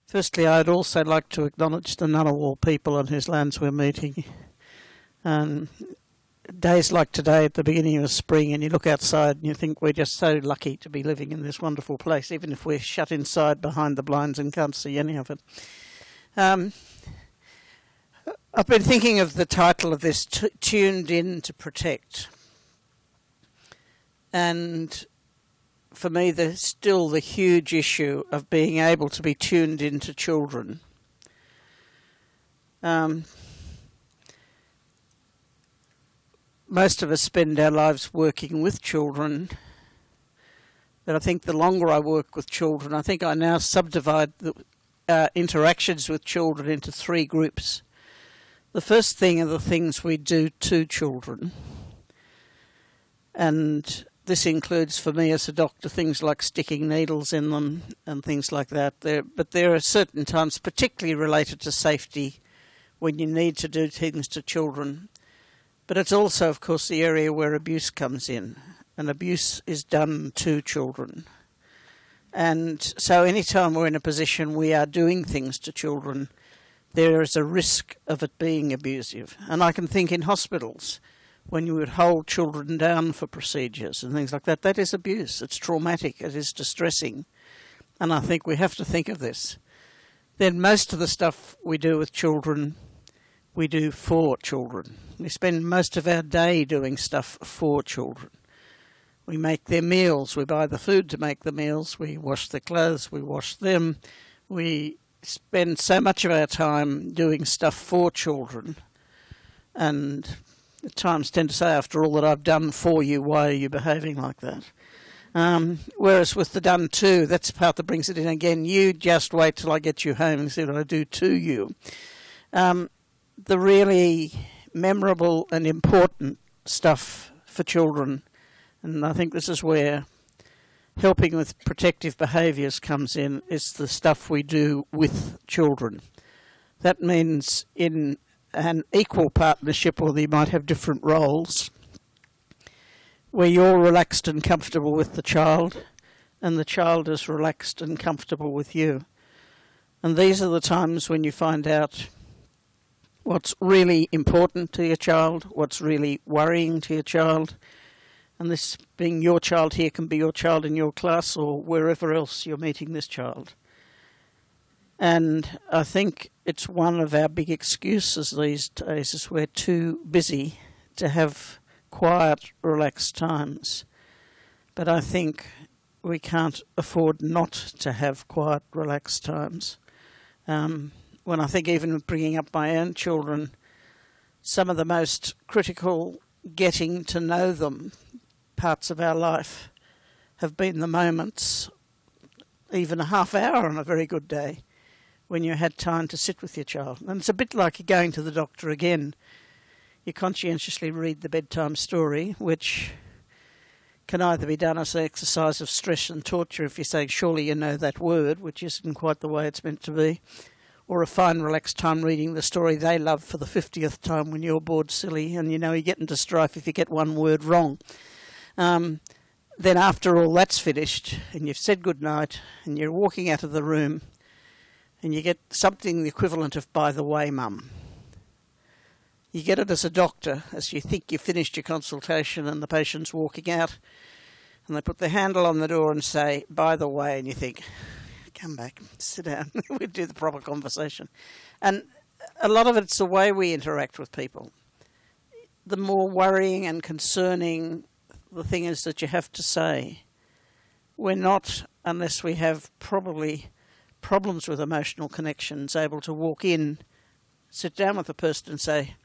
Firstly, I'd also like to acknowledge the Ngunnawal people on whose lands we're meeting. Days like today at the beginning of spring, and you look outside and you think we're just so lucky to be living in this wonderful place, even if we're shut inside behind the blinds and can't see any of it. I've been thinking of the title of this, Tuned In to Protect. And for me, there's still the huge issue of being able to be tuned into children. Most of us spend our lives working with children, but I think the longer I work with children, I think I now subdivide the interactions with children into three groups. The first thing are the things we do to children, and this includes, for me as a doctor, things like sticking needles in them and things like that. But there are certain times, particularly related to safety, when you need to do things to children. But it's also, of course, the area where abuse comes in, and abuse is done to children. And so anytime we're in a position we are doing things to children, there is a risk of it being abusive. And I can think in hospitals, when you would hold children down for procedures and things like that, that is abuse. It's traumatic, it is distressing. And I think we have to think of this. Then most of the stuff we do with children, we do for children. We spend most of our day doing stuff for children. We make their meals, we buy the food to make the meals, we wash their clothes, we wash them. We spend so much of our time doing stuff for children. And at times tend to say, after all that I've done for you, why are you behaving like that? Whereas with the done to, that's the part that brings it in again. You just wait till I get you home and see what I do to you. The really memorable and important stuff for children, and I think this is where helping with protective behaviours comes in, is the stuff we do with children. That means in an equal partnership, or you might have different roles, where you're relaxed and comfortable with the child and the child is relaxed and comfortable with you. And these are the times when you find out what's really important to your child, what's really worrying to your child. And this being your child here can be your child in your class or wherever else you're meeting this child. And I think it's one of our big excuses these days is we're too busy to have quiet, relaxed times. But I think we can't afford not to have quiet, relaxed times. When I think even of bringing up my own children, some of the most critical getting to know them parts of our life have been the moments, even a half hour on a very good day, when you had time to sit with your child. And it's a bit like going to the doctor again. You conscientiously read the bedtime story, which can either be done as an exercise of stress and torture if you say, surely you know that word, which isn't quite the way it's meant to be, or a fine, relaxed time reading the story they love for the 50th time when you're bored silly and you know you get into strife if you get one word wrong. Then after all that's finished and you've said goodnight and you're walking out of the room and you get something the equivalent of, by the way, Mum. You get it as a doctor as you think you've finished your consultation and the patient's walking out and they put their handle on the door and say, by the way, and you think, come back, sit down, we'll do the proper conversation. And a lot of it's the way we interact with people. The more worrying and concerning the thing is that you have to say, we're not, unless we have probably problems with emotional connections, able to walk in, sit down with a person and say,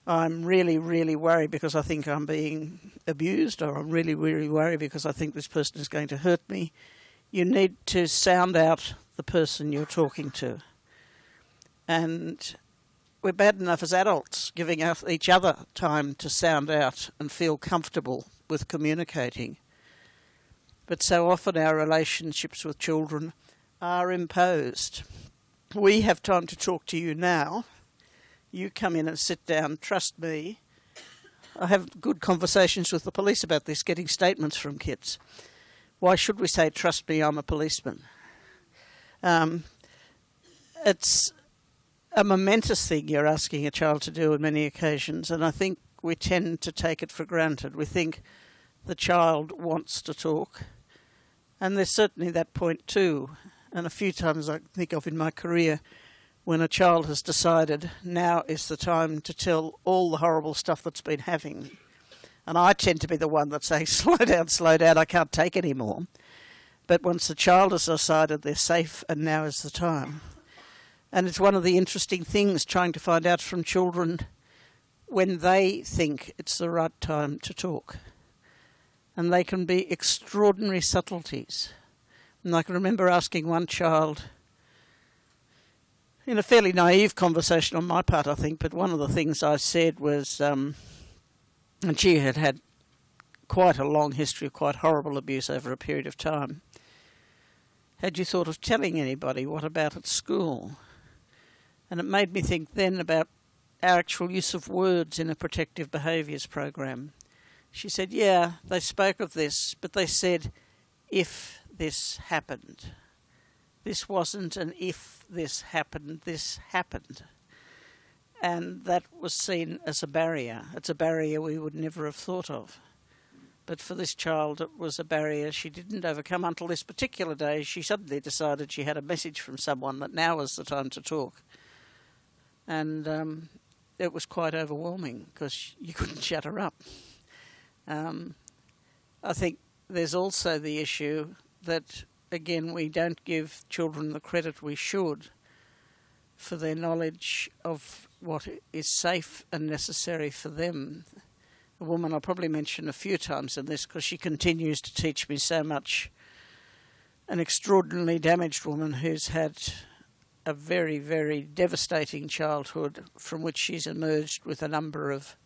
I'm really, really worried because I think I'm being abused, or I'm really, really worried because I think this person is going to hurt me. You need to sound out the person you're talking to. And we're bad enough as adults giving each other time to sound out and feel comfortable with communicating. But so often our relationships with children are imposed. We have time to talk to you now. You come in and sit down, trust me. I have good conversations with the police about this, getting statements from kids. Why should we say, trust me, I'm a policeman? it's a momentous thing you're asking a child to do on many occasions, and I think we tend to take it for granted. We think the child wants to talk, and there's certainly that point too. And a few times I think of in my career when a child has decided now is the time to tell all the horrible stuff that's been happening. And I tend to be the one that's saying, slow down, I can't take any more. But once the child has decided they're safe and now is the time. And it's one of the interesting things trying to find out from children when they think it's the right time to talk. And they can be extraordinary subtleties. And I can remember asking one child, in a fairly naive conversation on my part, I think, but one of the things I said was, and she had had quite a long history of quite horrible abuse over a period of time. Had you thought of telling anybody? What about at school? And it made me think then about our actual use of words in a protective behaviours program. She said, yeah, they spoke of this, but they said, if this happened. This wasn't an if this happened, this happened. And that was seen as a barrier. It's a barrier we would never have thought of. But for this child, it was a barrier she didn't overcome until this particular day. She suddenly decided she had a message from someone that now was the time to talk. And it was quite overwhelming because you couldn't shut her up. I think there's also the issue that, again, we don't give children the credit we should for their knowledge of what is safe and necessary for them. A woman I'll probably mention a few times in this because she continues to teach me so much. An extraordinarily damaged woman who's had a very, very devastating childhood from which she's emerged with a number of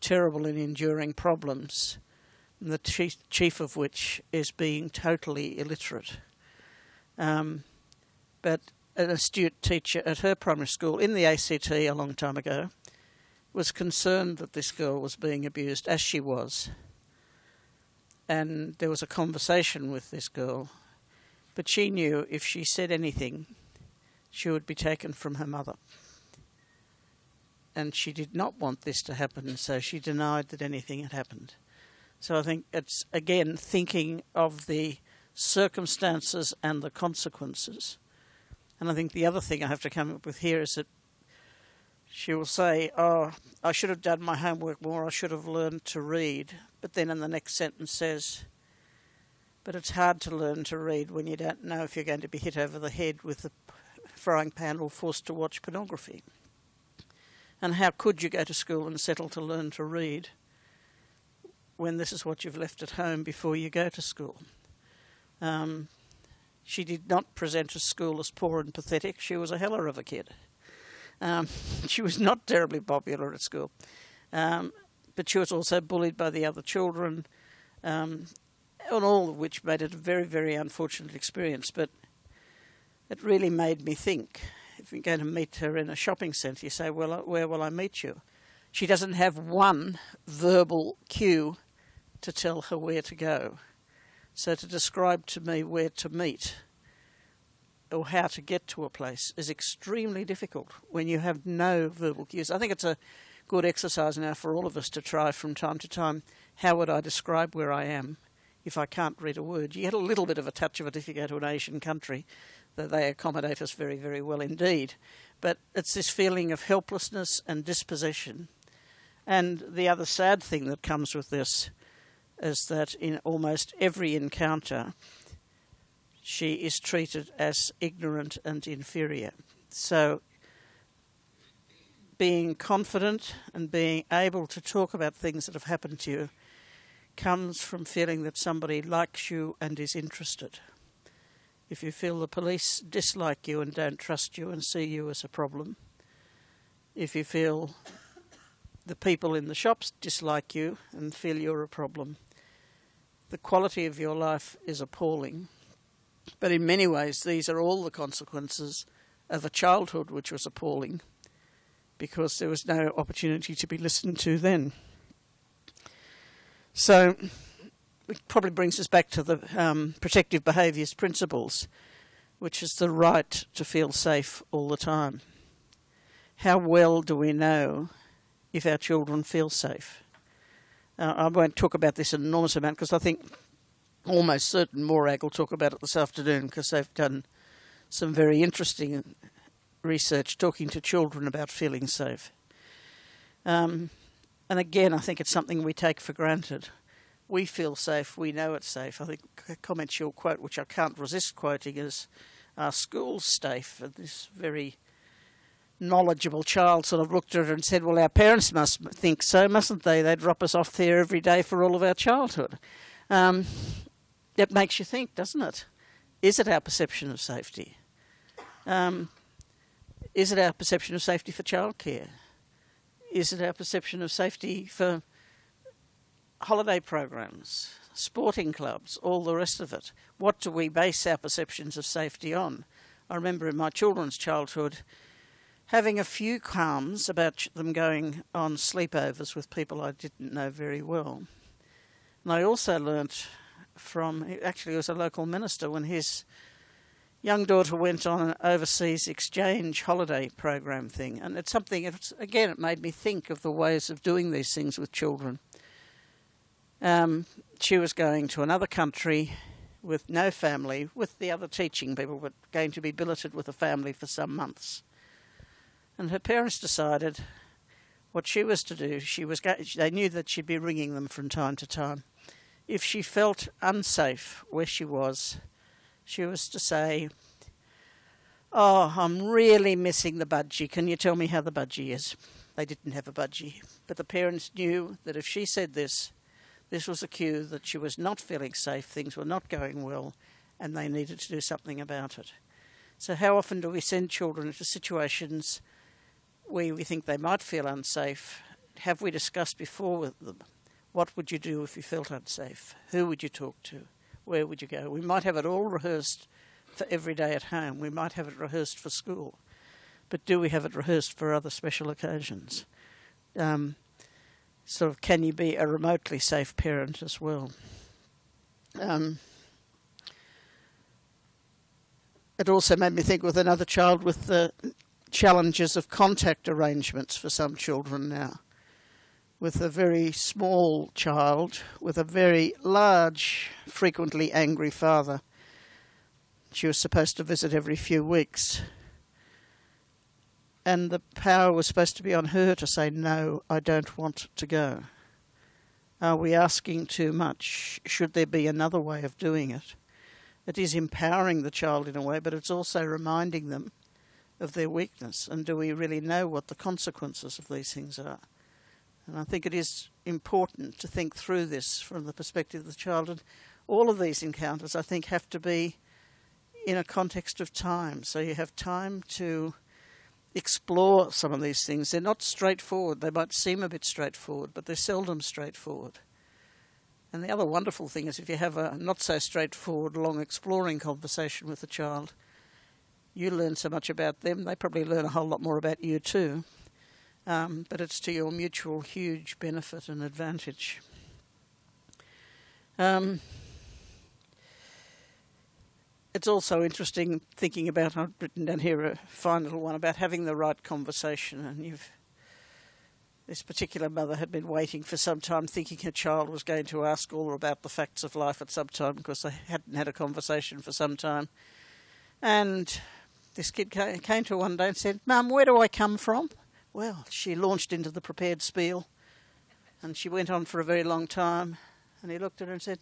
terrible and enduring problems, the chief of which is being totally illiterate. But an astute teacher at her primary school in the ACT a long time ago was concerned that this girl was being abused, as she was. And there was a conversation with this girl, but she knew if she said anything, she would be taken from her mother. And she did not want this to happen, so she denied that anything had happened. So I think it's, again, thinking of the circumstances and the consequences. And I think the other thing I have to come up with here is that she will say, oh, I should have done my homework more, I should have learned to read. But then in the next sentence says, but it's hard to learn to read when you don't know if you're going to be hit over the head with the frying pan or forced to watch pornography. And how could you go to school and settle to learn to read when this is what you've left at home before you go to school? She did not present at school as poor and pathetic. She was a heller of a kid. She was not terribly popular at school. But she was also bullied by the other children, and all of which made it a very, very unfortunate experience. But it really made me think. If you're going to meet her in a shopping centre, you say, well, where will I meet you? She doesn't have one verbal cue to tell her where to go. So to describe to me where to meet or how to get to a place is extremely difficult when you have no verbal cues. I think it's a good exercise now for all of us to try from time to time. How would I describe where I am if I can't read a word? You get a little bit of a touch of it if you go to an Asian country. They accommodate us very, very well indeed. But it's this feeling of helplessness and dispossession. And the other sad thing that comes with this is that in almost every encounter, she is treated as ignorant and inferior. So being confident and being able to talk about things that have happened to you comes from feeling that somebody likes you and is interested. If you feel the police dislike you and don't trust you and see you as a problem, if you feel the people in the shops dislike you and feel you're a problem, the quality of your life is appalling. But in many ways, these are all the consequences of a childhood which was appalling because there was no opportunity to be listened to then. So it probably brings us back to the protective behaviours principles. which is the right to feel safe all the time. How well do we know if our children feel safe? I won't talk about this an enormous amount because I think almost certain Morag will talk about it this afternoon because they've done some very interesting research talking to children about feeling safe. And again, I think it's something we take for granted. We feel safe, we know it's safe. I think a comment she'll quote, which I can't resist quoting, is, "Our school's safe?" And this very knowledgeable child sort of looked at her and said, "Well, our parents must think so, mustn't they? They drop us off there every day for all of our childhood." It makes you think, doesn't it? Is it our perception of safety? Is it our perception of safety for childcare? Is it our perception of safety for holiday programs, sporting clubs, all the rest of it? What do we base our perceptions of safety on? I remember in my children's childhood having a few qualms about them going on sleepovers with people I didn't know very well. And I also learnt from, actually it was a local minister, when his young daughter went on an overseas exchange holiday program thing. And it's something, again, it made me think of the ways of doing these things with children. She was going to another country with no family, with the other teaching people, but going to be billeted with a family for some months. And her parents decided what she was to do. They knew that she'd be ringing them from time to time. If she felt unsafe where she was to say, "Oh, I'm really missing the budgie. Can you tell me how the budgie is?" They didn't have a budgie. But the parents knew that if she said this was a cue that she was not feeling safe, things were not going well, and they needed to do something about it. So how often do we send children into situations where we think they might feel unsafe? Have we discussed before with them, what would you do if you felt unsafe? Who would you talk to? Where would you go? We might have it all rehearsed for every day at home. We might have it rehearsed for school. But do we have it rehearsed for other special occasions? Can you be a remotely safe parent as well? It also made me think with another child with the challenges of contact arrangements for some children now. With a very small child, with a very large, frequently angry father. She was supposed to visit every few weeks. And the power was supposed to be on her to say, "No, I don't want to go." Are we asking too much? Should there be another way of doing it? It is empowering the child in a way, but it's also reminding them of their weakness. And do we really know what the consequences of these things are? And I think it is important to think through this from the perspective of the child. And all of these encounters, I think, have to be in a context of time. So you have time to explore some of these things. They're not straightforward. They might seem a bit straightforward, but they're seldom straightforward. And the other wonderful thing is if you have a not so straightforward, long exploring conversation with a child, you learn so much about them. They probably learn a whole lot more about you too. But it's to your mutual huge benefit and advantage. It's also interesting thinking about, I've written down here a fine little one about having the right conversation. And this particular mother had been waiting for some time, thinking her child was going to ask all about the facts of life at some time because they hadn't had a conversation for some time. And this kid came to her one day and said, "Mum, where do I come from?" Well, she launched into the prepared spiel, and she went on for a very long time, and he looked at her and said,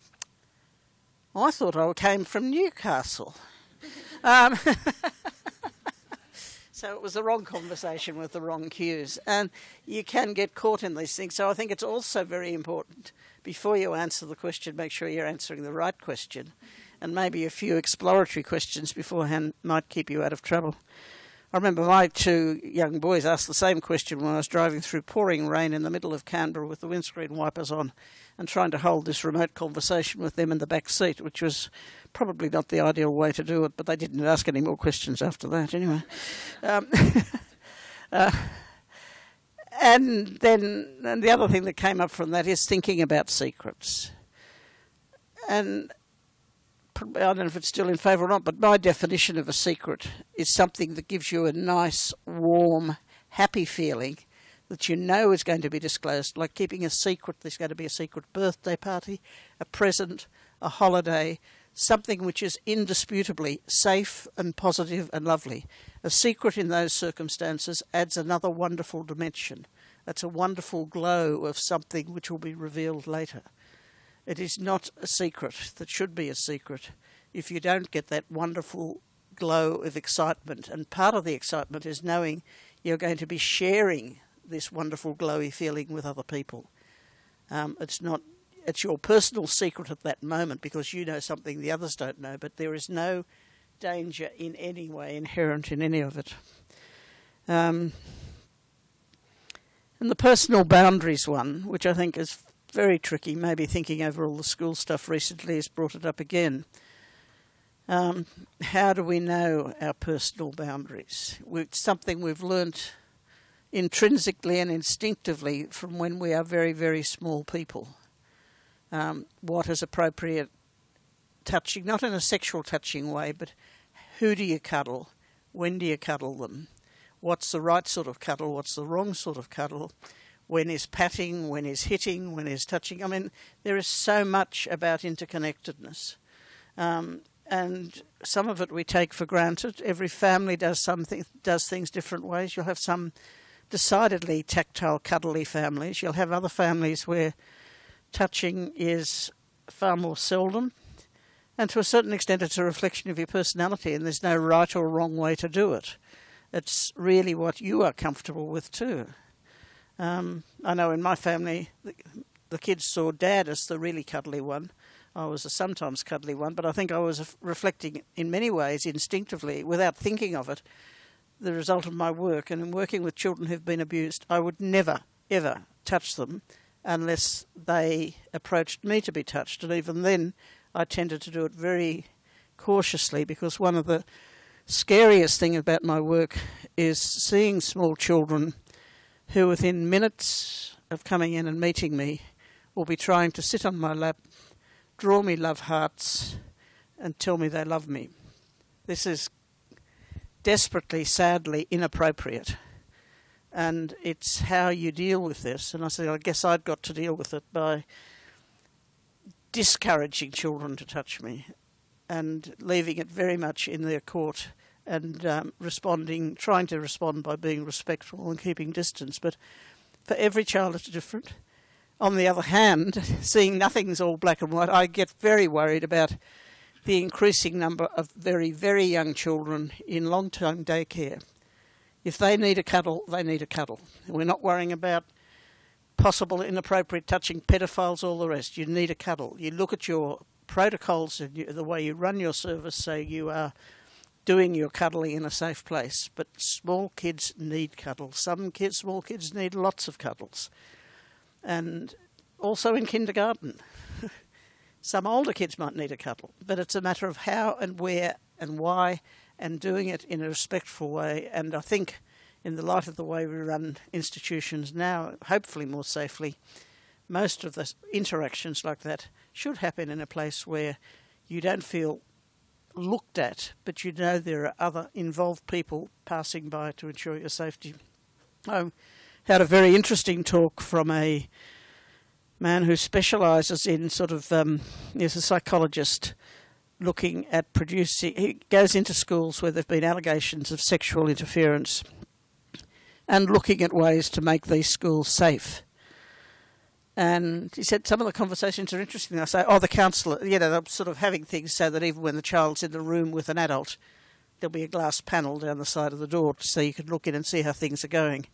"I thought I came from Newcastle." So it was the wrong conversation with the wrong cues, and you can get caught in these things. So I think it's also very important, before you answer the question, make sure you're answering the right question, and maybe a few exploratory questions beforehand might keep you out of trouble. I remember my two young boys asked the same question when I was driving through pouring rain in the middle of Canberra with the windscreen wipers on and trying to hold this remote conversation with them in the back seat, which was probably not the ideal way to do it, but they didn't ask any more questions after that anyway. And the other thing that came up from that is thinking about secrets. And I don't know if it's still in favour or not, but my definition of a secret is something that gives you a nice, warm, happy feeling that you know is going to be disclosed, like keeping a secret. There's going to be a secret birthday party, a present, a holiday, something which is indisputably safe and positive and lovely. A secret in those circumstances adds another wonderful dimension. That's a wonderful glow of something which will be revealed later. It is not a secret that should be a secret if you don't get that wonderful glow of excitement. And part of the excitement is knowing you're going to be sharing this wonderful glowy feeling with other people. It's your personal secret at that moment because you know something the others don't know, but there is no danger in any way inherent in any of it. And the personal boundaries one, which I think is very tricky, maybe thinking over all the school stuff recently has brought it up again. How do we know our personal boundaries? It's something we've learnt intrinsically and instinctively from when we are very, very small people. What is appropriate touching, not in a sexual touching way, but who do you cuddle? When do you cuddle them? What's the right sort of cuddle? What's the wrong sort of cuddle? When is patting? When is hitting? When is touching? I mean, there is so much about interconnectedness. And some of it we take for granted. Every family does things different ways. You'll have some decidedly tactile, cuddly families. You'll have other families where touching is far more seldom. And to a certain extent, it's a reflection of your personality, and there's no right or wrong way to do it. It's really what you are comfortable with too. I know in my family, the kids saw Dad as the really cuddly one. I was a sometimes cuddly one, but I think I was reflecting in many ways instinctively, without thinking of it, the result of my work. And in working with children who've been abused, I would never, ever touch them unless they approached me to be touched. And even then, I tended to do it very cautiously, because one of the scariest things about my work is seeing small children who within minutes of coming in and meeting me will be trying to sit on my lap, draw me love hearts and tell me they love me. This is desperately, sadly inappropriate. And it's how you deal with this. And I said, I guess I'd got to deal with it by discouraging children to touch me and leaving it very much in their court and trying to respond by being respectful and keeping distance. But for every child it's different. On the other hand, seeing nothing's all black and white, I get very worried about the increasing number of very, very young children in long-term daycare. If they need a cuddle, they need a cuddle. We're not worrying about possible inappropriate touching, pedophiles, all the rest. You need a cuddle. You look at your protocols and the way you run your service, so you are doing your cuddling in a safe place. But small kids need cuddles. Small kids need lots of cuddles. And also in kindergarten. Some older kids might need a cuddle, but it's a matter of how and where and why, and doing it in a respectful way. And I think in the light of the way we run institutions now, hopefully more safely, most of the interactions like that should happen in a place where you don't feel looked at, but you know there are other involved people passing by to ensure your safety. I had a very interesting talk from a man who specialises in he's a psychologist looking at producing. He goes into schools where there have been allegations of sexual interference and looking at ways to make these schools safe. And he said some of the conversations are interesting. I say, the counsellor, they're sort of having things so that even when the child's in the room with an adult, there'll be a glass panel down the side of the door so you can look in and see how things are going.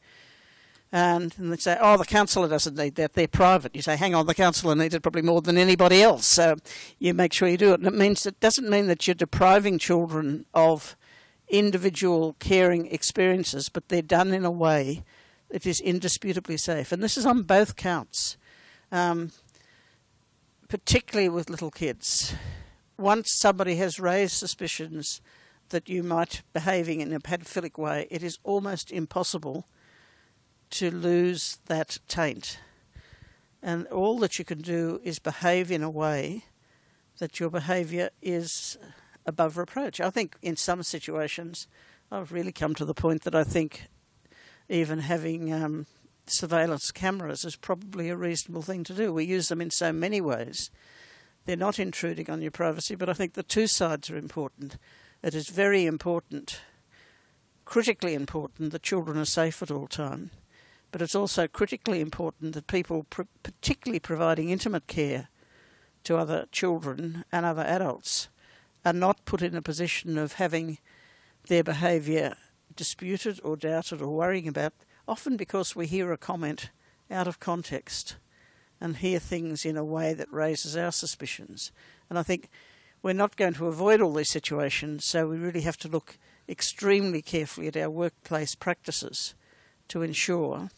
And they say, the counsellor doesn't need that, they're private. You say, hang on, the counsellor needs it probably more than anybody else, so you make sure you do it. And it doesn't mean that you're depriving children of individual caring experiences, but they're done in a way that is indisputably safe. And this is on both counts, particularly with little kids. Once somebody has raised suspicions that you might be behaving in a pedophilic way, it is almost impossible to lose that taint. And all that you can do is behave in a way that your behaviour is above reproach. I think in some situations I've really come to the point that I think even having surveillance cameras is probably a reasonable thing to do. We use them in so many ways. They're not intruding on your privacy, but I think the two sides are important. It is very important, critically important, that children are safe at all time, but it's also critically important that people, particularly providing intimate care to other children and other adults, are not put in a position of having their behaviour disputed or doubted or worrying about, often because we hear a comment out of context and hear things in a way that raises our suspicions. And I think we're not going to avoid all these situations, so we really have to look extremely carefully at our workplace practices to ensure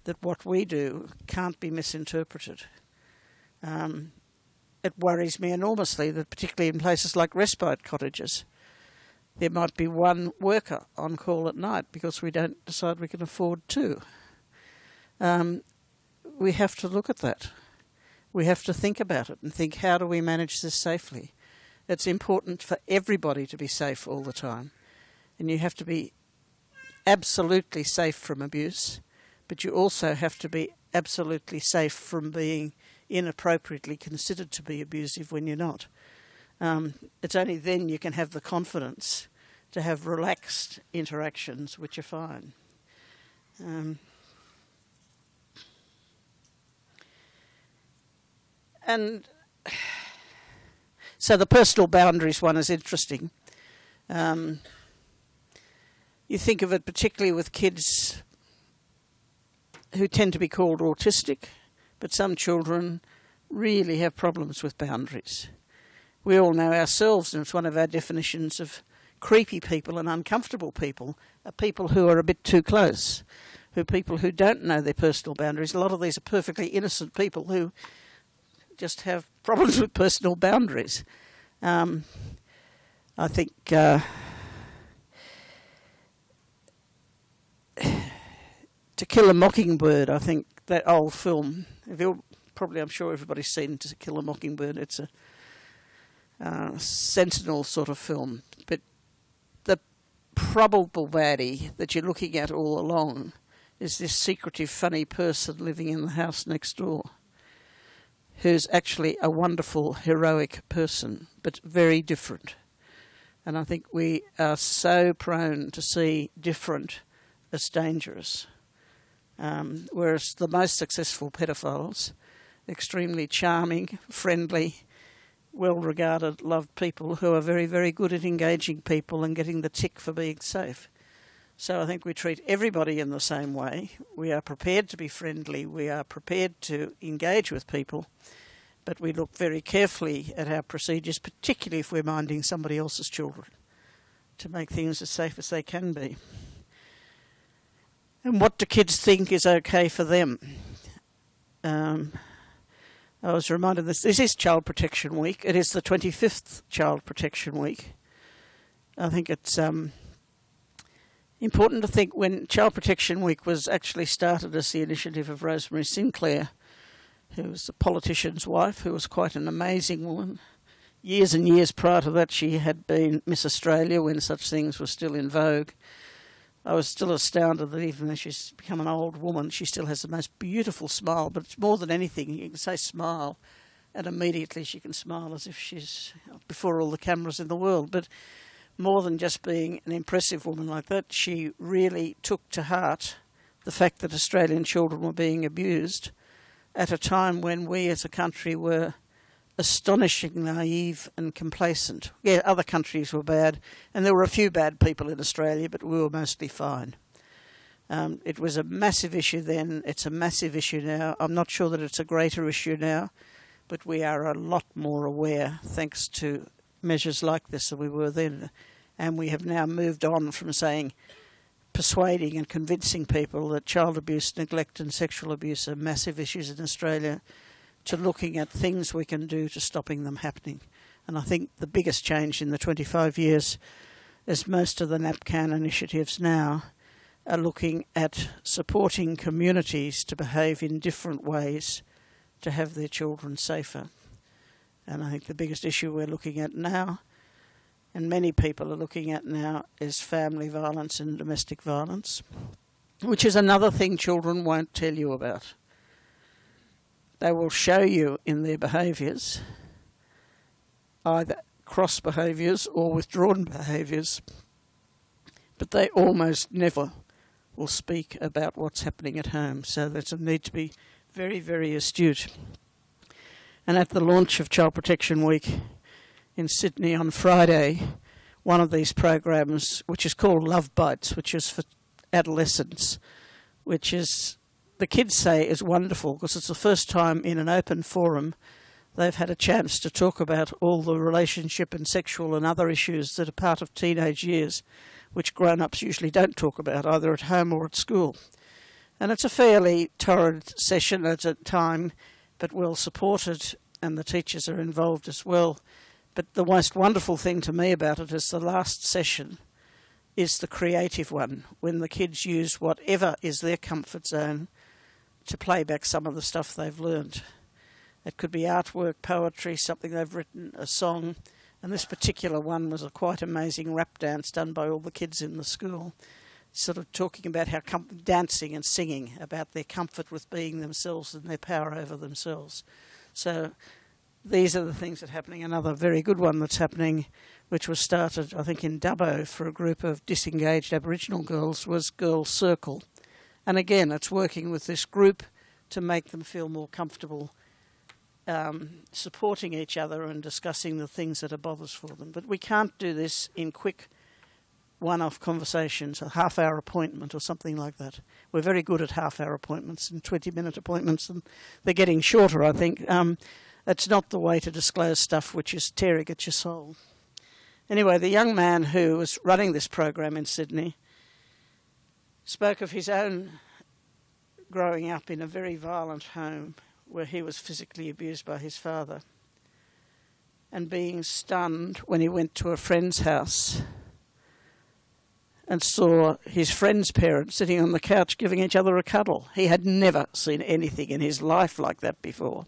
that what we do can't be misinterpreted. It worries me enormously that particularly in places like respite cottages, there might be one worker on call at night because we don't decide we can afford two. We have to look at that. We have to think about it and think, how do we manage this safely? It's important for everybody to be safe all the time. And you have to be absolutely safe from abuse, but you also have to be absolutely safe from being inappropriately considered to be abusive when you're not. It's only then you can have the confidence to have relaxed interactions which are fine. And so the personal boundaries one is interesting. You think of it particularly with kids who tend to be called autistic, but some children really have problems with boundaries. We all know ourselves, and it's one of our definitions of creepy people and uncomfortable people, are people who are a bit too close, who are people who don't know their personal boundaries. A lot of these are perfectly innocent people who just have problems with personal boundaries. I think To Kill a Mockingbird, I think that old film, I'm sure everybody's seen To Kill a Mockingbird. It's a sentinel sort of film. But the probable baddie that you're looking at all along is this secretive, funny person living in the house next door, who's actually a wonderful, heroic person, but very different. And I think we are so prone to see different as dangerous. Whereas the most successful pedophiles, extremely charming, friendly, well-regarded, loved people who are very, very good at engaging people and getting the tick for being safe. So I think we treat everybody in the same way. We are prepared to be friendly. We are prepared to engage with people. But we look very carefully at our procedures, particularly if we're minding somebody else's children, to make things as safe as they can be. And what do kids think is okay for them? I was reminded this is Child Protection Week. It is the 25th Child Protection Week. I think it's important to think when Child Protection Week was actually started as the initiative of Rosemary Sinclair, who was a politician's wife, who was quite an amazing woman. Years and years prior to that, she had been Miss Australia when such things were still in vogue. I was still astounded that even though she's become an old woman, she still has the most beautiful smile. But it's more than anything, you can say smile, and immediately she can smile as if she's before all the cameras in the world. But more than just being an impressive woman like that, she really took to heart the fact that Australian children were being abused at a time when we as a country were astonishingly naive and complacent. Yeah, other countries were bad, and there were a few bad people in Australia, but we were mostly fine. It was a massive issue then. It's a massive issue now. I'm not sure that it's a greater issue now, but we are a lot more aware thanks to measures like this than we were then. And we have now moved on from persuading and convincing people that child abuse, neglect and sexual abuse are massive issues in Australia, to looking at things we can do to stopping them happening. And I think the biggest change in the 25 years is most of the NAPCAN initiatives now are looking at supporting communities to behave in different ways to have their children safer. And I think the biggest issue we're looking at now, and many people are looking at now, is family violence and domestic violence, which is another thing children won't tell you about. They will show you in their behaviours, either cross behaviours or withdrawn behaviours, but they almost never will speak about what's happening at home. So there's a need to be very, very astute. And at the launch of Child Protection Week in Sydney on Friday, one of these programs, which is called Love Bites, which is for adolescents, which is, the kids say, is wonderful because it's the first time in an open forum they've had a chance to talk about all the relationship and sexual and other issues that are part of teenage years, which grown-ups usually don't talk about, either at home or at school. And it's a fairly torrid session at a time, but well supported, and the teachers are involved as well. But the most wonderful thing to me about it is the last session is the creative one, when the kids use whatever is their comfort zone to play back some of the stuff they've learned. It could be artwork, poetry, something they've written, a song. And this particular one was a quite amazing rap dance done by all the kids in the school, sort of talking about how dancing and singing, about their comfort with being themselves and their power over themselves. So these are the things that are happening. Another very good one that's happening, which was started, I think, in Dubbo for a group of disengaged Aboriginal girls, was Girls Circle. And again, it's working with this group to make them feel more comfortable supporting each other and discussing the things that are bothers for them. But we can't do this in quick one-off conversations, a half-hour appointment or something like that. We're very good at half-hour appointments and 20-minute appointments, and they're getting shorter, I think. It's not the way to disclose stuff which is tearing at your soul. Anyway, the young man who was running this program in Sydney spoke of his own growing up in a very violent home where he was physically abused by his father, and being stunned when he went to a friend's house and saw his friend's parents sitting on the couch giving each other a cuddle. He had never seen anything in his life like that before.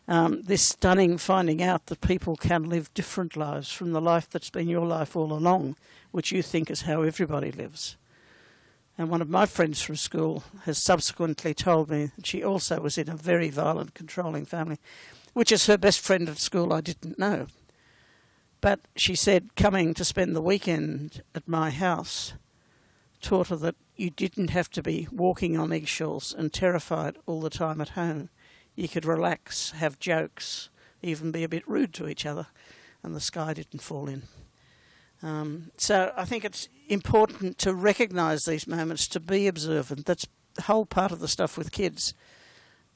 This stunning finding out that people can live different lives from the life that's been your life all along, which you think is how everybody lives. And one of my friends from school has subsequently told me that she also was in a very violent, controlling family, which is her best friend at school I didn't know. But she said coming to spend the weekend at my house taught her that you didn't have to be walking on eggshells and terrified all the time at home. You could relax, have jokes, even be a bit rude to each other, and the sky didn't fall in. So I think it's important to recognise these moments, to be observant. That's the whole part of the stuff with kids,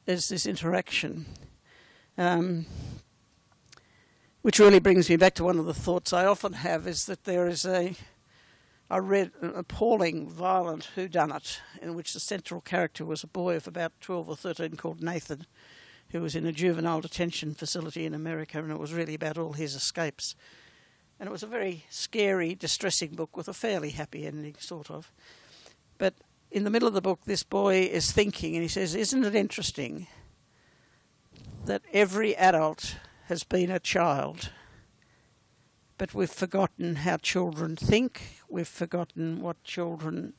is this interaction. Which really brings me back to one of the thoughts I often have, is that there is I read an appalling, violent whodunit in which the central character was a boy of about 12 or 13 called Nathan, who was in a juvenile detention facility in America, and it was really about all his escapes. And it was a very scary, distressing book with a fairly happy ending, sort of. But in the middle of the book, this boy is thinking, and he says, isn't it interesting that every adult has been a child, but we've forgotten how children think, we've forgotten what children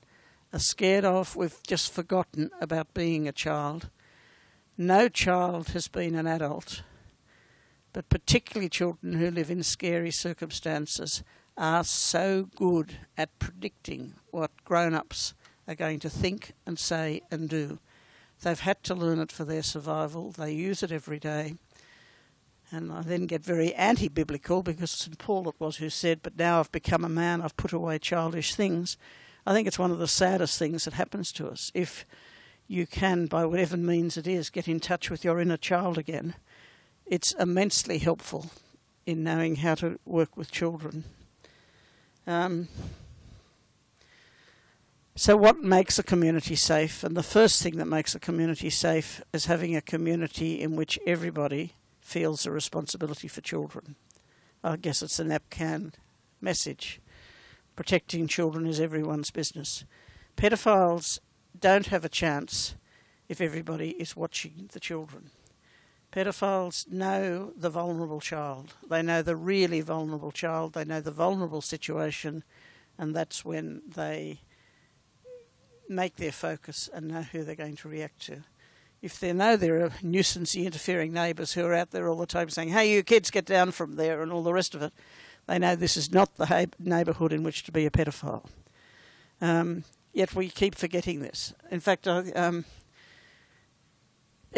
are scared of, we've just forgotten about being a child. No child has been an adult, but particularly children who live in scary circumstances are so good at predicting what grown-ups are going to think and say and do. They've had to learn it for their survival. They use it every day. And I then get very anti-biblical, because St. Paul it was who said, but now I've become a man, I've put away childish things. I think it's one of the saddest things that happens to us. If you can, by whatever means it is, get in touch with your inner child again, it's immensely helpful in knowing how to work with children. So what makes a community safe? And the first thing that makes a community safe is having a community in which everybody feels a responsibility for children. I guess it's the NAPCAN message. Protecting children is everyone's business. Pedophiles don't have a chance if everybody is watching the children. Pedophiles know the vulnerable child. They know the really vulnerable child. They know the vulnerable situation, and that's when they make their focus and know who they're going to react to. If they know there are nuisancey, interfering neighbours who are out there all the time saying, "Hey, you kids, get down from there," and all the rest of it, they know this is not the neighbourhood in which to be a pedophile. Yet we keep forgetting this. In fact, it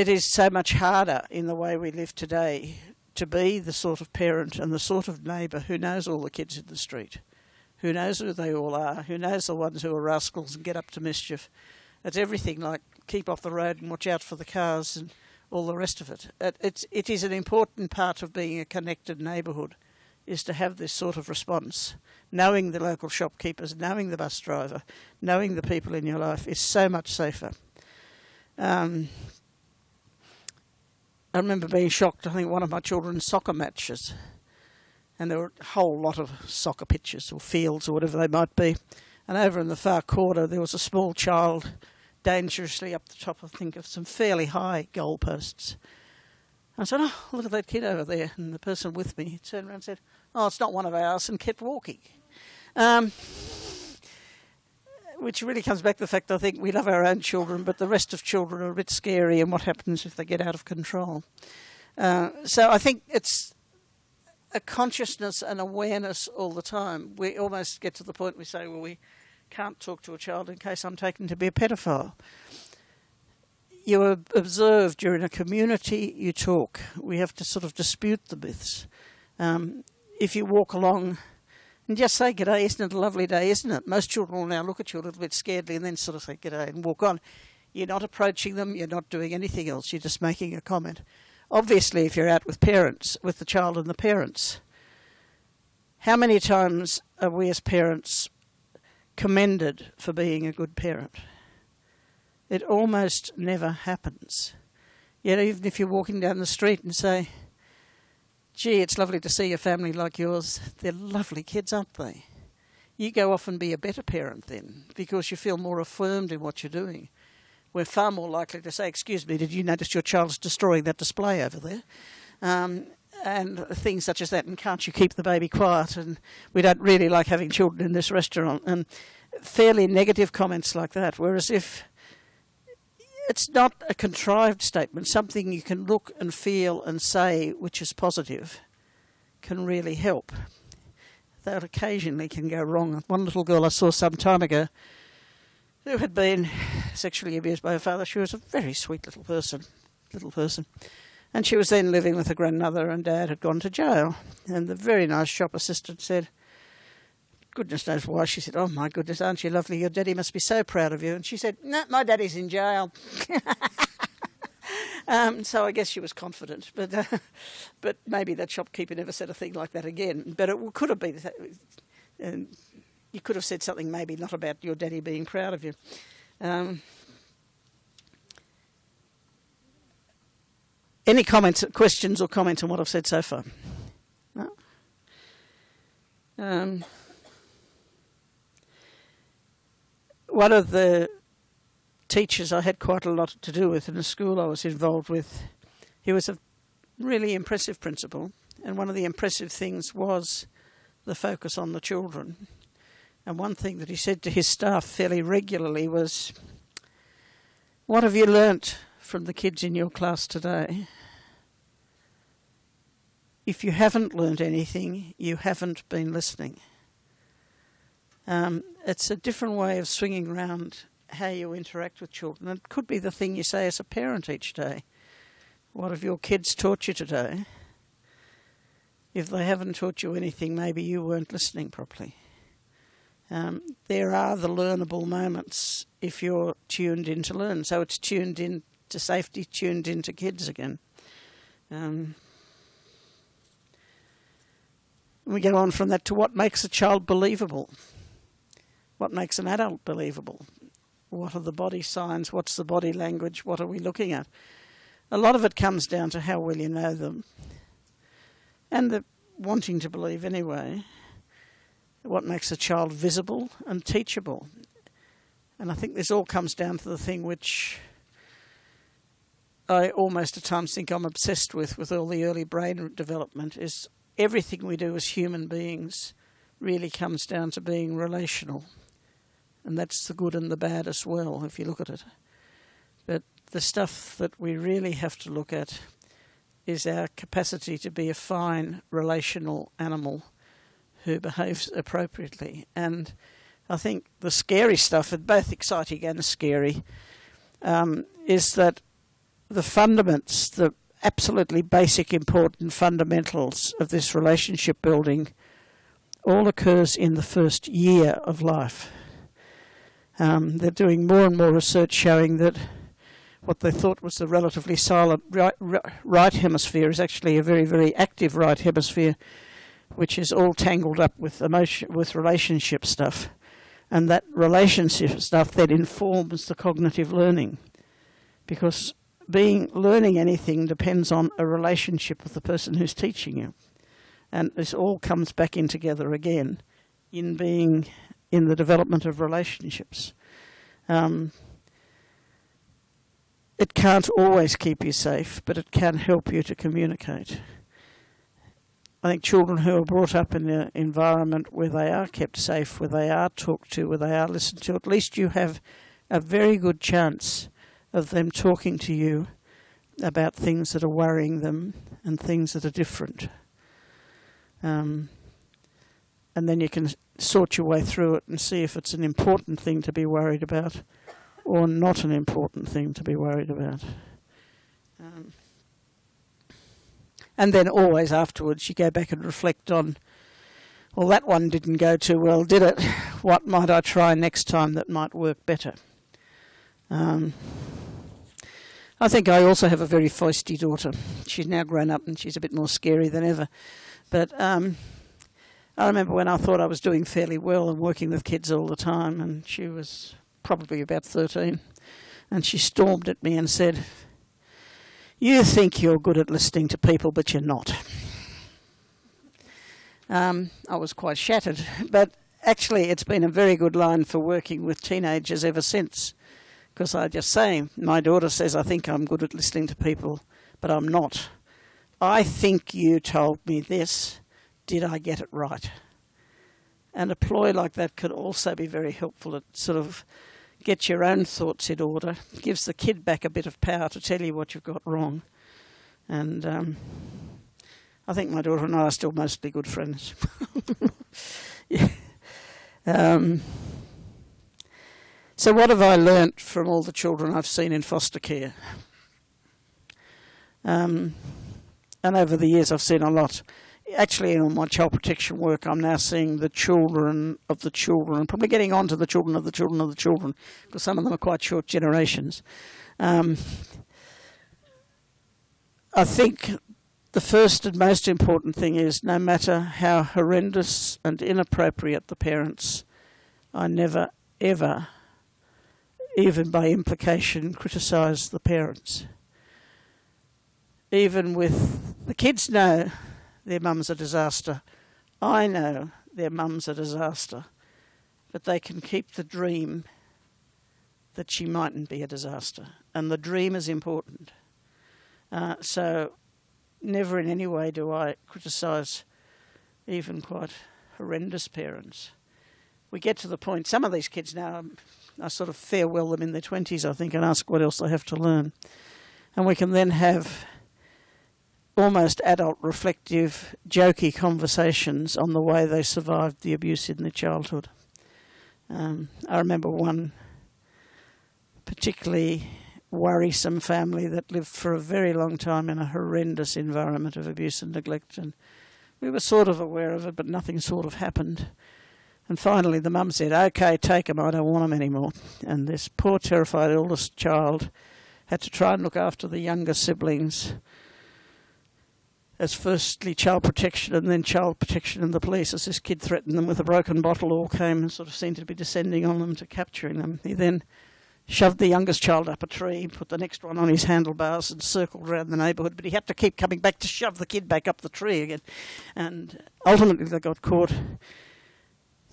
is so much harder in the way we live today to be the sort of parent and the sort of neighbour who knows all the kids in the street, who knows who they all are, who knows the ones who are rascals and get up to mischief. It's everything like keep off the road and watch out for the cars and all the rest of it. It is an important part of being a connected neighbourhood, is to have this sort of response. Knowing the local shopkeepers, knowing the bus driver, knowing the people in your life is so much safer. I remember being shocked, I think, one of my children's soccer matches, and there were a whole lot of soccer pitches or fields or whatever they might be, and over in the far corner there was a small child dangerously up the top, I think, of some fairly high goalposts. I said, "Oh, look at that kid over there," and the person with me turned around and said, "Oh, it's not one of ours," and kept walking. Which really comes back to the fact, I think, we love our own children, but the rest of children are a bit scary, and what happens if they get out of control. So I think it's a consciousness and awareness all the time. We almost get to the point we say, well, we can't talk to a child in case I'm taken to be a pedophile. You are observed, you're in a community, you talk. We have to sort of dispute the myths. If you walk along and just say, "G'day, isn't it a lovely day, isn't it?" Most children will now look at you a little bit scaredly and then sort of say, "G'day," and walk on. You're not approaching them, you're not doing anything else, you're just making a comment. Obviously, if you're out with parents, with the child and the parents, how many times are we as parents commended for being a good parent? It almost never happens. Yet even if you're walking down the street and say, "Gee, it's lovely to see a family like yours. They're lovely kids, aren't they?" You go off and be a better parent then, because you feel more affirmed in what you're doing. We're far more likely to say, "Excuse me, did you notice your child's destroying that display over there?" And things such as that, and "Can't you keep the baby quiet?" And "We don't really like having children in this restaurant." And fairly negative comments like that. Whereas if it's not a contrived statement, something you can look and feel and say which is positive, can really help. That occasionally can go wrong. One little girl I saw some time ago who had been sexually abused by her father, she was a very sweet little person. And she was then living with her grandmother, and Dad had gone to jail. And the very nice shop assistant said, goodness knows why, she said, "Oh my goodness, aren't you lovely? Your daddy must be so proud of you." And she said, "No, my daddy's in jail." So I guess she was confident, but maybe that shopkeeper never said a thing like that again. But it could have been, you could have said something maybe not about your daddy being proud of you. Any comments, questions or comments on what I've said so far? No? One of the teachers I had quite a lot to do with in a school I was involved with, he was a really impressive principal, and one of the impressive things was the focus on the children. And one thing that he said to his staff fairly regularly was, "What have you learnt from the kids in your class today? If you haven't learnt anything, you haven't been listening." It's a different way of swinging around how you interact with children. It could be the thing you say as a parent each day. What have your kids taught you today? If they haven't taught you anything, maybe you weren't listening properly. There are the learnable moments if you're tuned in to learn. So it's tuned in to safety, tuned into kids again. We go on from that to what makes a child believable. What makes an adult believable? What are the body signs? What's the body language? What are we looking at? A lot of it comes down to how well you know them. And the wanting to believe anyway. What makes a child visible and teachable? And I think this all comes down to the thing which I almost at times think I'm obsessed with all the early brain development is everything we do as human beings really comes down to being relational. And that's the good and the bad as well, if you look at it. But the stuff that we really have to look at is our capacity to be a fine relational animal who behaves appropriately. And I think the scary stuff, and both exciting and scary, is that the fundaments, the absolutely basic important fundamentals of this relationship building all occurs in the first year of life. They're doing more and more research showing that what they thought was the relatively silent right hemisphere is actually a very, very active right hemisphere, which is all tangled up with relationship stuff. And that relationship stuff then informs the cognitive learning. Because learning anything depends on a relationship with the person who's teaching you. And this all comes back in together again in being in the development of relationships. It can't always keep you safe, but it can help you to communicate. I think children who are brought up in an environment where they are kept safe, where they are talked to, where they are listened to, at least you have a very good chance of them talking to you about things that are worrying them and things that are different. And then you can sort your way through it and see if it's an important thing to be worried about or not an important thing to be worried about. And then always afterwards you go back and reflect on, well, that one didn't go too well, did it? What might I try next time that might work better? I think I also have a very feisty daughter. She's now grown up and she's a bit more scary than ever. But I remember when I thought I was doing fairly well and working with kids all the time, and she was probably about 13, and she stormed at me and said, "You think you're good at listening to people, but you're not." I was quite shattered, but actually it's been a very good line for working with teenagers ever since, because I just say, my daughter says, "I think I'm good at listening to people, but I'm not. I think you told me this. Did I get it right?" And a ploy like that could also be very helpful. It sort of gets your own thoughts in order, gives the kid back a bit of power to tell you what you've got wrong. And I think my daughter and I are still mostly good friends. Yeah. So what have I learnt from all the children I've seen in foster care? And over the years I've seen a lot. Actually, in all my child protection work, I'm now seeing the children of the children, probably getting on to the children of the children of the children, because some of them are quite short generations. I think the first and most important thing is, no matter how horrendous and inappropriate the parents, I never, ever, even by implication, criticise the parents. Even with the kids know their mum's a disaster. I know their mum's a disaster. But they can keep the dream that she mightn't be a disaster. And the dream is important. So never in any way do I criticise even quite horrendous parents. We get to the point, some of these kids now, I sort of farewell them in their 20s, I think, and ask what else they have to learn. And we can then have almost adult, reflective, jokey conversations on the way they survived the abuse in their childhood. I remember one particularly worrisome family that lived for a very long time in a horrendous environment of abuse and neglect, and we were sort of aware of it, but nothing sort of happened. And finally the mum said, "Okay, take them, I don't want them anymore." And this poor terrified eldest child had to try and look after the younger siblings as firstly child protection and then child protection and the police, as this kid threatened them with a broken bottle, all came and sort of seemed to be descending on them to capturing them. He then shoved the youngest child up a tree, put the next one on his handlebars and circled around the neighbourhood, but he had to keep coming back to shove the kid back up the tree again. And ultimately they got caught.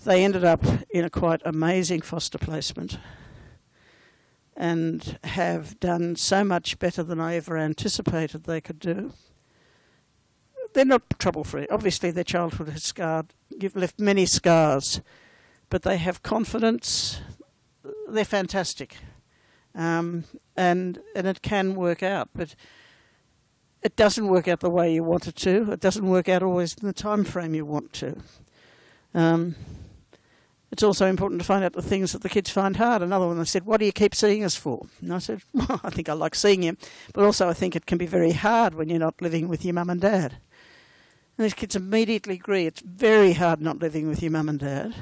They ended up in a quite amazing foster placement. and have done so much better than I ever anticipated they could do. They're not trouble-free. Obviously, their childhood has left many scars, but they have confidence. They're fantastic, and it can work out, but it doesn't work out the way you want it to. It doesn't work out always in the time frame you want to. It's also important to find out the things that the kids find hard. Another one, they said, "What do you keep seeing us for?" And I said, "Well, I think I like seeing you, but also I think it can be very hard when you're not living with your mum and dad." And these kids immediately agree it's very hard not living with your mum and dad.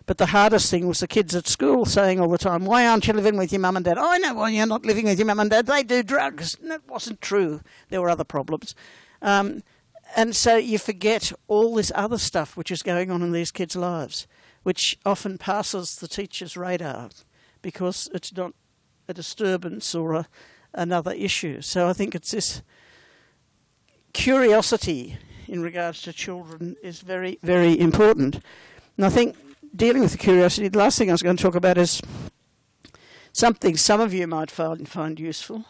But the hardest thing was the kids at school saying all the time, "Why aren't you living with your mum and dad?" "Oh, I know why you're not living with your mum and dad. They do drugs." And that wasn't true. There were other problems. And so you forget all this other stuff which is going on in these kids' lives, which often passes the teacher's radar because it's not a disturbance or another issue. So I think it's this curiosity in regards to children is very, very important. And I think dealing with the curiosity, the last thing I was going to talk about is something some of you might find useful.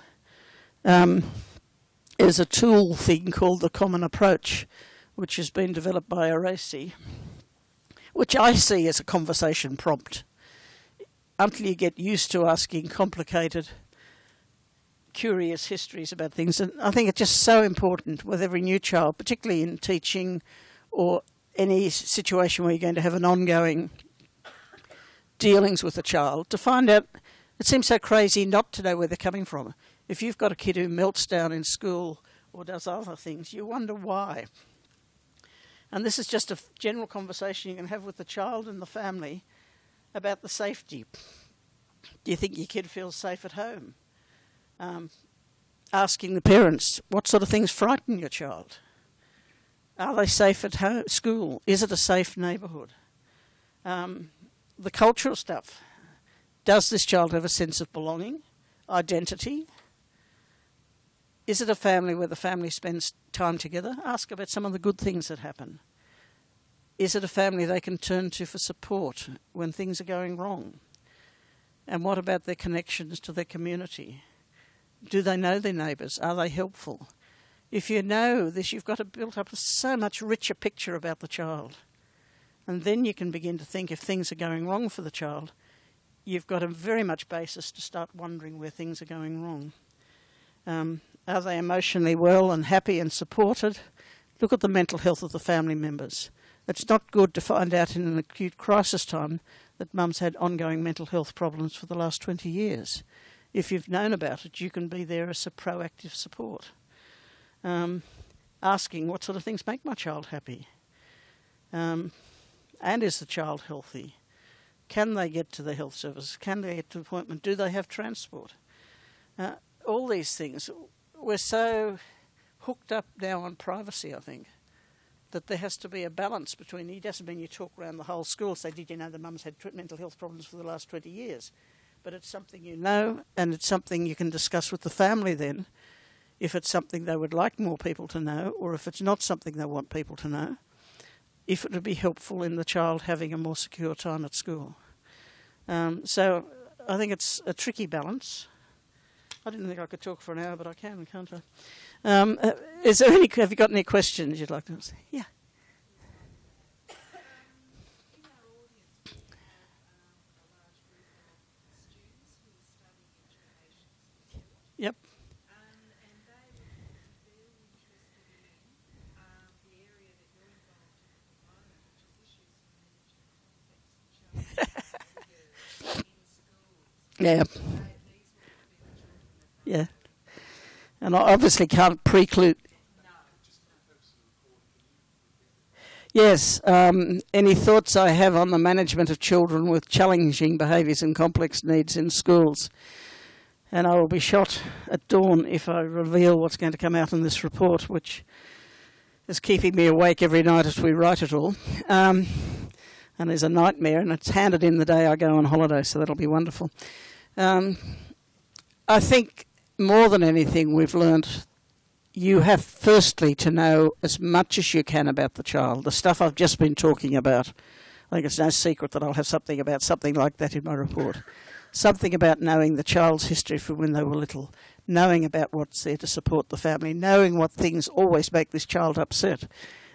Is a tool thing called the Common Approach, which has been developed by Aracy, which I see as a conversation prompt. Until you get used to asking complicated, curious histories about things. And I think it's just so important with every new child, particularly in teaching or any situation where you're going to have an ongoing dealings with a child, to find out. It seems so crazy not to know where they're coming from. If you've got a kid who melts down in school or does other things, you wonder why. And this is just a general conversation you can have with the child and the family about the safety. Do you think your kid feels safe at home? Asking the parents, what sort of things frighten your child? Are they safe at home, school? Is it a safe neighbourhood? The cultural stuff. Does this child have a sense of belonging, identity? Is it a family where the family spends time together? Ask about some of the good things that happen. Is it a family they can turn to for support when things are going wrong? And what about their connections to their community? Do they know their neighbours? Are they helpful? If you know this, you've got to build up a so much richer picture about the child. And then you can begin to think if things are going wrong for the child, you've got a very much basis to start wondering where things are going wrong. Are they emotionally well and happy and supported? Look at the mental health of the family members. It's not good to find out in an acute crisis time that mum's had ongoing mental health problems for the last 20 years. If you've known about it, you can be there as a proactive support. Asking what sort of things make my child happy? And is the child healthy? Can they get to the health service? Can they get to the appointment? Do they have transport? All these things. We're so hooked up now on privacy, I think, that there has to be a balance between, it doesn't mean you talk around the whole school, say, did you know the mum's had mental health problems for the last 20 years? But it's something you know, and it's something you can discuss with the family then, if it's something they would like more people to know, or if it's not something they want people to know, if it would be helpful in the child having a more secure time at school. So I think it's a tricky balance. I didn't think I could talk for an hour, but I can, can't I? Is there any? Have you got any questions you'd like to ask? Yeah. Yep. Yeah. Yeah. And I obviously can't preclude. Yes. Any thoughts I have on the management of children with challenging behaviours and complex needs in schools? And I will be shot at dawn if I reveal what's going to come out in this report, which is keeping me awake every night as we write it all. And is a nightmare, and it's handed in the day I go on holiday, so that'll be wonderful. I think more than anything we've learned you have firstly to know as much as you can about the child. The stuff I've just been talking about, I think it's no secret that I'll have something about something like that in my report. something about knowing the child's history from when they were little, knowing about what's there to support the family, knowing what things always make this child upset,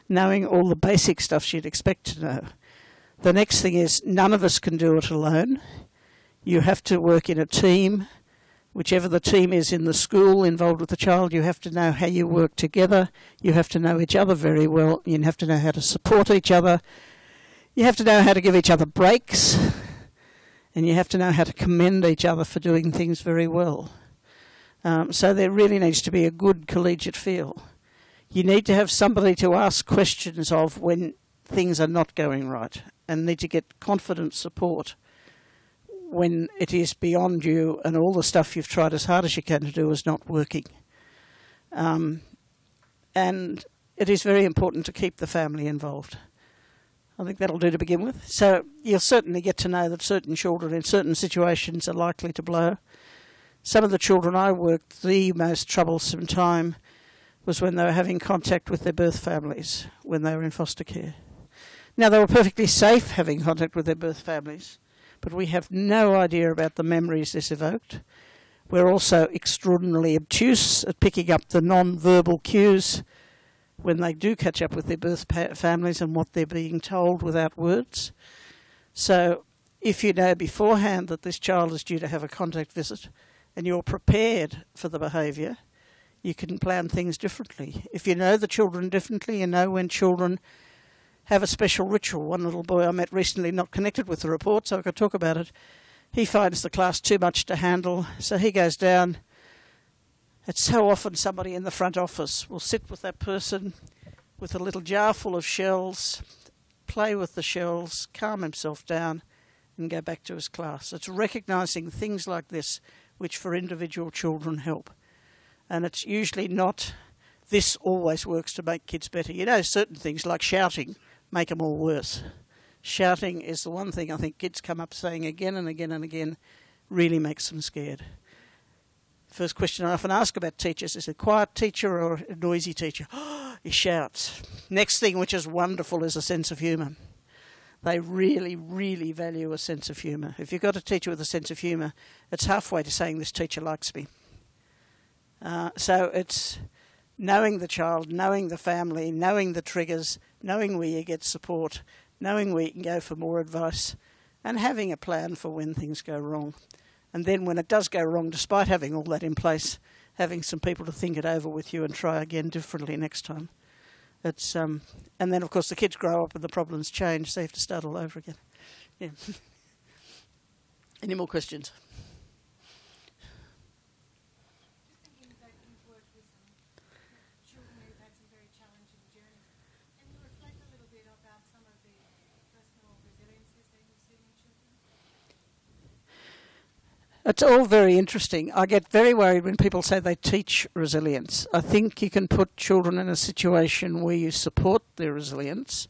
knowing all the basic stuff she'd expect to know. The next thing is none of us can do it alone. You have to work in a team. Whichever the team is in the school involved with the child, you have to know how you work together. You have to know each other very well. You have to know how to support each other. You have to know how to give each other breaks. And you have to know how to commend each other for doing things very well. So there really needs to be a good collegiate feel. You need to have somebody to ask questions of when things are not going right, and need to get confident support when it is beyond you and all the stuff you've tried as hard as you can to do is not working. And it is very important to keep the family involved. I think that'll do to begin with. So you'll certainly get to know that certain children in certain situations are likely to blow. Some of the children I worked, the most troublesome time was when they were having contact with their birth families when they were in foster care. Now, they were perfectly safe having contact with their birth families, but we have no idea about the memories this evoked. We're also extraordinarily obtuse at picking up the non-verbal cues when they do catch up with their birth families and what they're being told without words. So if you know beforehand that this child is due to have a contact visit and you're prepared for the behaviour, you can plan things differently. If you know the children differently, you know when children have a special ritual. One little boy I met recently, not connected with the report, so I could talk about it. He finds the class too much to handle, so he goes down. It's so often somebody in the front office will sit with that person with a little jar full of shells, play with the shells, calm himself down, and go back to his class. It's recognising things like this which for individual children help. And it's usually not, this always works to make kids better. You know, certain things like shouting make them all worse. Shouting is the one thing I think kids come up saying again and again and again really makes them scared. First question I often ask about teachers is a quiet teacher or a noisy teacher? He shouts. Next thing, which is wonderful, is a sense of humour. They really, really value a sense of humour. If you've got a teacher with a sense of humour, it's halfway to saying this teacher likes me. So it's knowing the child, knowing the family, knowing the triggers, knowing where you get support, knowing where you can go for more advice, and having a plan for when things go wrong. And then when it does go wrong, despite having all that in place, having some people to think it over with you and try again differently next time. It's and then, of course, the kids grow up and the problems change, so you have to start all over again. Yeah. Any more questions? It's all very interesting. I get very worried when people say they teach resilience. I think you can put children in a situation where you support their resilience.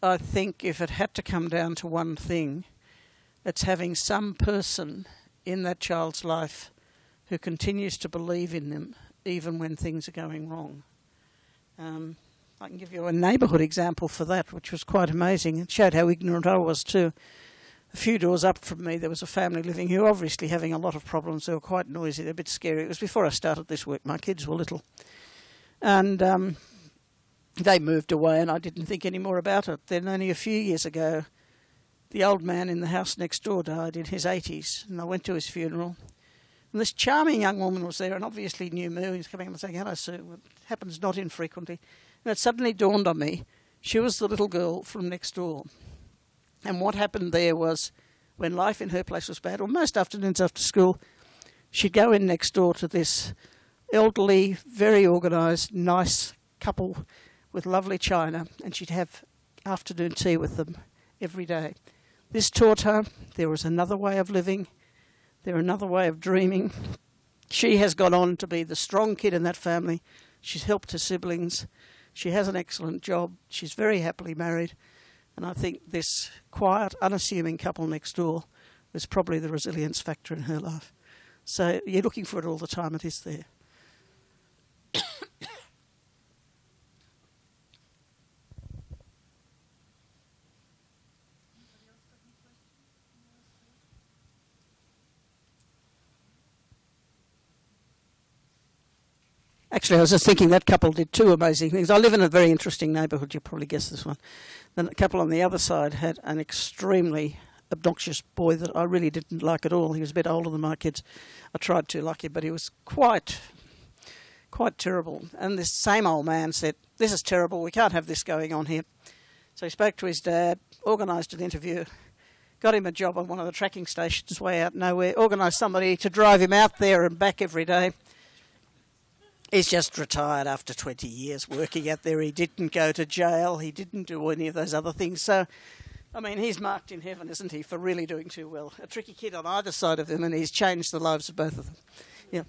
I think if it had to come down to one thing, it's having some person in that child's life who continues to believe in them even when things are going wrong. I can give you a neighbourhood example for that, which was quite amazing. It showed how ignorant I was too. A few doors up from me, there was a family living who were obviously having a lot of problems. They were quite noisy. They were a bit scary. It was before I started this work. My kids were little. And they moved away and I didn't think any more about it. Then only a few years ago, the old man in the house next door died in his 80s. And I went to his funeral. And this charming young woman was there and obviously knew me. He was coming up and saying, "Hello, sir." It happens not infrequently. And it suddenly dawned on me, she was the little girl from next door. And what happened there was, when life in her place was bad, or most afternoons after school, she'd go in next door to this elderly, very organised, nice couple with lovely china, and she'd have afternoon tea with them every day. This taught her there was another way of living, there another way of dreaming. She has gone on to be the strong kid in that family. She's helped her siblings. She has an excellent job. She's very happily married. And I think this quiet, unassuming couple next door is probably the resilience factor in her life. So you're looking for it all the time. It is there. Actually, I was just thinking that couple did two amazing things. I live in a very interesting neighbourhood. You'll probably guess this one. Then the couple on the other side had an extremely obnoxious boy that I really didn't like at all. He was a bit older than my kids. I tried to like him, but he was quite terrible. And this same old man said, "This is terrible. We can't have this going on here." So he spoke to his dad, organised an interview, got him a job on one of the tracking stations way out nowhere, organised somebody to drive him out there and back every day. He's just retired after 20 years working out there. He didn't go to jail. He didn't do any of those other things. So, I mean, he's marked in heaven, isn't he, for really doing too well. A tricky kid on either side of him, and he's changed the lives of both of them. Yeah.